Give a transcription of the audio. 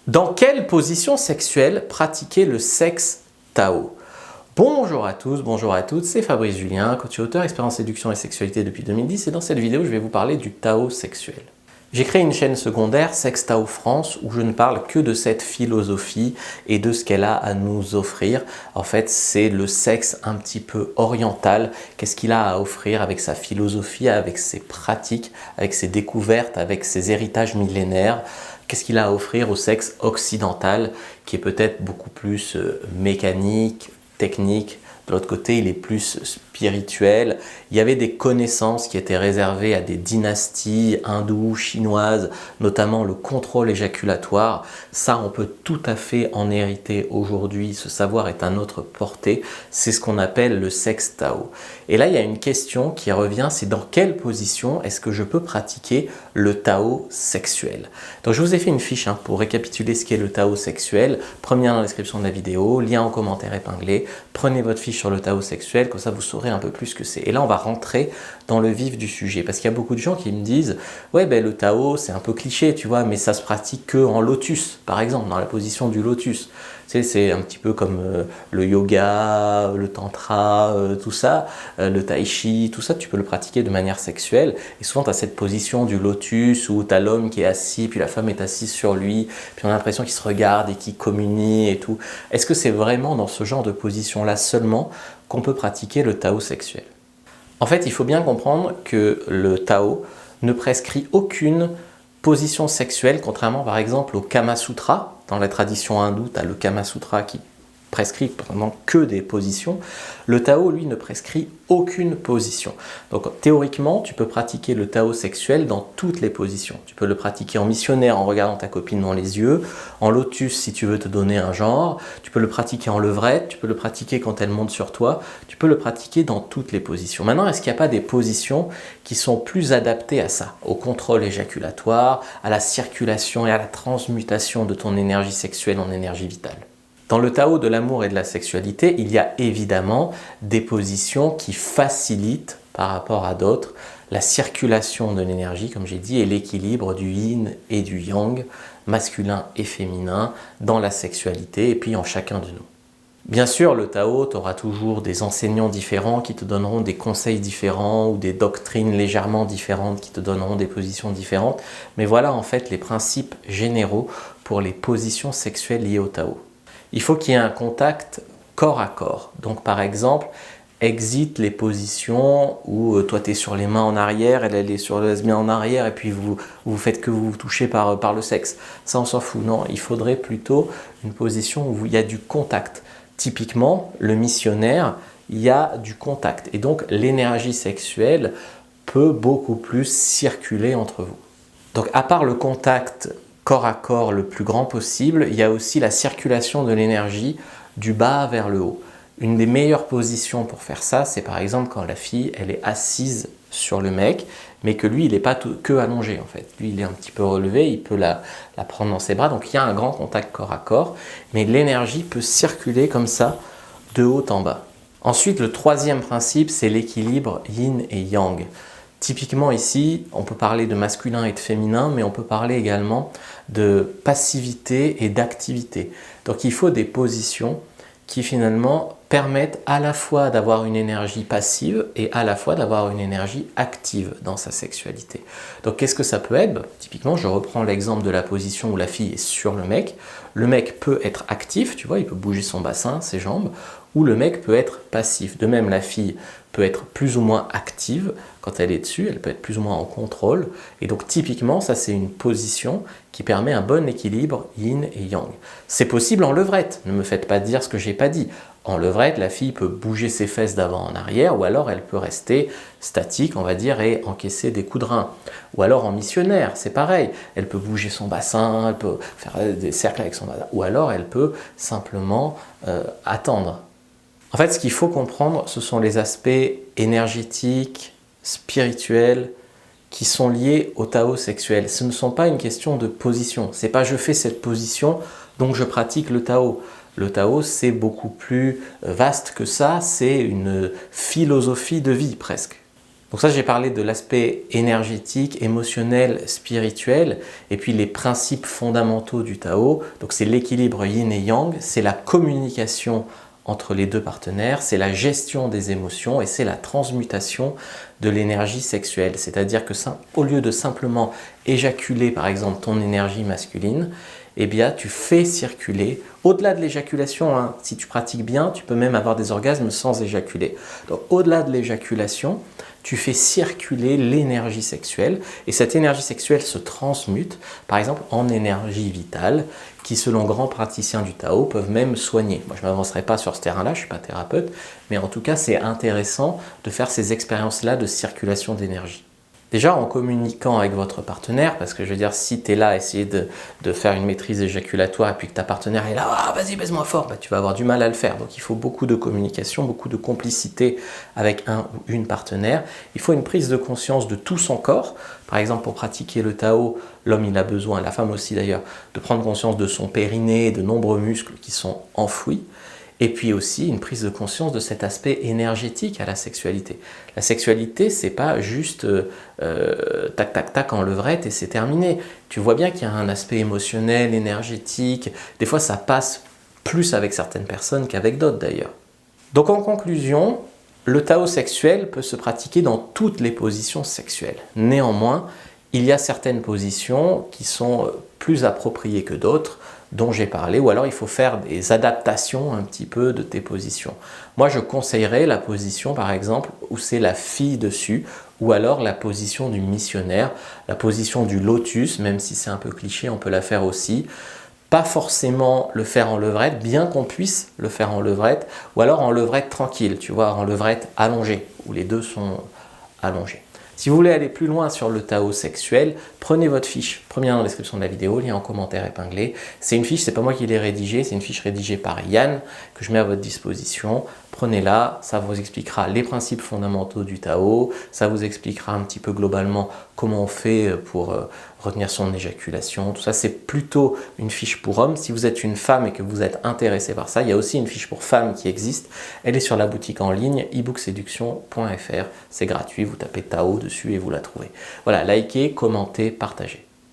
Dans quelle position sexuelle pratiquer le sexe Tao? Bonjour à tous, bonjour à toutes, c'est Fabrice Julien, coach et auteur, expérience séduction et sexualité depuis 2010 et dans cette vidéo je vais vous parler du Tao sexuel. J'ai créé une chaîne secondaire, Sex Tao France, où je ne parle que de cette philosophie et de ce qu'elle a à nous offrir. En fait, c'est le sexe un petit peu oriental. Qu'est-ce qu'il a à offrir avec sa philosophie, avec ses pratiques, avec ses découvertes, avec ses héritages millénaires? Qu'est-ce qu'il a à offrir au sexe occidental, qui est peut-être beaucoup plus mécanique, technique? De l'autre côté, il est plus spirituel. Il y avait des connaissances qui étaient réservées à des dynasties hindoues, chinoises, notamment le contrôle éjaculatoire. Ça, on peut tout à fait en hériter aujourd'hui. Ce savoir est à notre portée. C'est ce qu'on appelle le sexe Tao. Et là, il y a une question qui revient, c'est dans quelle position est-ce que je peux pratiquer le Tao sexuel? Donc, je vous ai fait une fiche pour récapituler ce qu'est le Tao sexuel. Premier lien dans la description de la vidéo, lien en commentaire épinglé. Prenez votre fiche sur le Tao sexuel, comme ça vous saurez un peu plus ce que c'est. Et là, on va rentrer dans le vif du sujet, parce qu'il y a beaucoup de gens qui me disent « Ouais, le Tao, c'est un peu cliché, tu vois, mais ça se pratique que en lotus, par exemple, dans la position du lotus. » Tu sais, c'est un petit peu comme le yoga, le tantra, tout ça, le tai chi, tout ça, tu peux le pratiquer de manière sexuelle. Et souvent, tu as cette position du lotus où tu as l'homme qui est assis, puis la femme est assise sur lui, puis on a l'impression qu'ils se regardent et qu'ils communient et tout. Est-ce que c'est vraiment dans ce genre de position-là seulement qu'on peut pratiquer le Tao sexuel? En fait, il faut bien comprendre que le Tao ne prescrit aucune position sexuelle, contrairement par exemple au Kama Sutra. Dans la tradition hindoue, tu as le Kama Sutra qui prescrit pendant que des positions. Le Tao, lui, ne prescrit aucune position. Donc théoriquement, tu peux pratiquer le Tao sexuel dans toutes les positions. Tu peux le pratiquer en missionnaire en regardant ta copine dans les yeux, en lotus si tu veux te donner un genre, tu peux le pratiquer en levrette, tu peux le pratiquer quand elle monte sur toi, tu peux le pratiquer dans toutes les positions. Maintenant, est-ce qu'il n'y a pas des positions qui sont plus adaptées à ça, au contrôle éjaculatoire, à la circulation et à la transmutation de ton énergie sexuelle en énergie vitale? Dans le Tao de l'amour et de la sexualité, il y a évidemment des positions qui facilitent par rapport à d'autres la circulation de l'énergie, comme j'ai dit, et l'équilibre du yin et du yang, masculin et féminin, dans la sexualité et puis en chacun de nous. Bien sûr, le Tao, tu auras toujours des enseignants différents qui te donneront des conseils différents ou des doctrines légèrement différentes qui te donneront des positions différentes. Mais voilà en fait les principes généraux pour les positions sexuelles liées au Tao. Il faut qu'il y ait un contact corps à corps. Donc par exemple, exit les positions où toi tu es sur les mains en arrière, elle est sur les mains en arrière et puis vous faites que vous vous touchez par le sexe. Ça on s'en fout, non, il faudrait plutôt une position où il y a du contact. Typiquement, le missionnaire, il y a du contact et donc l'énergie sexuelle peut beaucoup plus circuler entre vous. Donc à part le contact corps à corps le plus grand possible, il y a aussi la circulation de l'énergie du bas vers le haut. Une des meilleures positions pour faire ça, c'est par exemple quand la fille elle est assise sur le mec, mais que lui il n'est pas que allongé en fait. Lui il est un petit peu relevé, il peut la prendre dans ses bras, donc il y a un grand contact corps à corps, mais l'énergie peut circuler comme ça de haut en bas. Ensuite, le troisième principe, c'est l'équilibre yin et yang. Typiquement ici, on peut parler de masculin et de féminin, mais on peut parler également de passivité et d'activité. Donc il faut des positions qui finalement permettent à la fois d'avoir une énergie passive et à la fois d'avoir une énergie active dans sa sexualité. Donc qu'est-ce que ça peut être? Typiquement, je reprends l'exemple de la position où la fille est sur le mec. Le mec peut être actif, tu vois, il peut bouger son bassin, ses jambes, ou le mec peut être passif. De même, la fille peut être plus ou moins active quand elle est dessus, elle peut être plus ou moins en contrôle. Et donc typiquement, ça c'est une position qui permet un bon équilibre yin et yang. C'est possible en levrette, ne me faites pas dire ce que j'ai pas dit. En levrette, la fille peut bouger ses fesses d'avant en arrière, ou alors elle peut rester statique, on va dire, et encaisser des coups de rein. Ou alors en missionnaire, c'est pareil, elle peut bouger son bassin, elle peut faire des cercles avec son bassin, ou alors elle peut simplement attendre. En fait, ce qu'il faut comprendre, ce sont les aspects énergétiques, spirituels, qui sont liés au Tao sexuel. Ce ne sont pas une question de position. C'est pas je fais cette position, donc je pratique le Tao. Le Tao, c'est beaucoup plus vaste que ça, c'est une philosophie de vie presque. Donc ça, j'ai parlé de l'aspect énergétique, émotionnel, spirituel, et puis les principes fondamentaux du Tao. Donc c'est l'équilibre yin et yang, c'est la communication entre les deux partenaires, c'est la gestion des émotions et c'est la transmutation de l'énergie sexuelle. C'est-à-dire que au lieu de simplement éjaculer par exemple ton énergie masculine, eh bien tu fais circuler, au-delà de l'éjaculation, hein, si tu pratiques bien, tu peux même avoir des orgasmes sans éjaculer. Donc au-delà de l'éjaculation, tu fais circuler l'énergie sexuelle et cette énergie sexuelle se transmute par exemple en énergie vitale qui selon grands praticiens du Tao peuvent même soigner. Moi je ne m'avancerai pas sur ce terrain-là, je ne suis pas thérapeute, mais en tout cas c'est intéressant de faire ces expériences-là de circulation d'énergie. Déjà en communiquant avec votre partenaire, parce que je veux dire, si tu es là à essayer de faire une maîtrise éjaculatoire et puis que ta partenaire est là, ah, vas-y baise-moi fort, bah, tu vas avoir du mal à le faire. Donc il faut beaucoup de communication, beaucoup de complicité avec un ou une partenaire. Il faut une prise de conscience de tout son corps. Par exemple, pour pratiquer le Tao, l'homme il a besoin, la femme aussi d'ailleurs, de prendre conscience de son périnée, de nombreux muscles qui sont enfouis. Et puis aussi une prise de conscience de cet aspect énergétique à la sexualité. La sexualité, c'est pas juste tac tac tac en levrette et c'est terminé. Tu vois bien qu'il y a un aspect émotionnel, énergétique. Des fois, ça passe plus avec certaines personnes qu'avec d'autres d'ailleurs. Donc en conclusion, le Tao sexuel peut se pratiquer dans toutes les positions sexuelles. Néanmoins, il y a certaines positions qui sont plus appropriées que d'autres, dont j'ai parlé, ou alors il faut faire des adaptations un petit peu de tes positions. Moi, je conseillerais la position, par exemple, où c'est la fille dessus, ou alors la position du missionnaire, la position du lotus, même si c'est un peu cliché, on peut la faire aussi. Pas forcément le faire en levrette, bien qu'on puisse le faire en levrette, ou alors en levrette tranquille, tu vois, en levrette allongée, où les deux sont allongés. Si vous voulez aller plus loin sur le Tao sexuel, prenez votre fiche, premier lien dans la description de la vidéo, lien en commentaire épinglé. C'est une fiche, c'est pas moi qui l'ai rédigée, c'est une fiche rédigée par Yann que je mets à votre disposition. Prenez-la, ça vous expliquera les principes fondamentaux du Tao, ça vous expliquera un petit peu globalement comment on fait pour retenir son éjaculation, tout ça. C'est plutôt une fiche pour hommes. Si vous êtes une femme et que vous êtes intéressé par ça, il y a aussi une fiche pour femmes qui existe. Elle est sur la boutique en ligne ebookseduction.fr. C'est gratuit, vous tapez Tao dessus et vous la trouvez. Voilà, likez, commentez, partagez.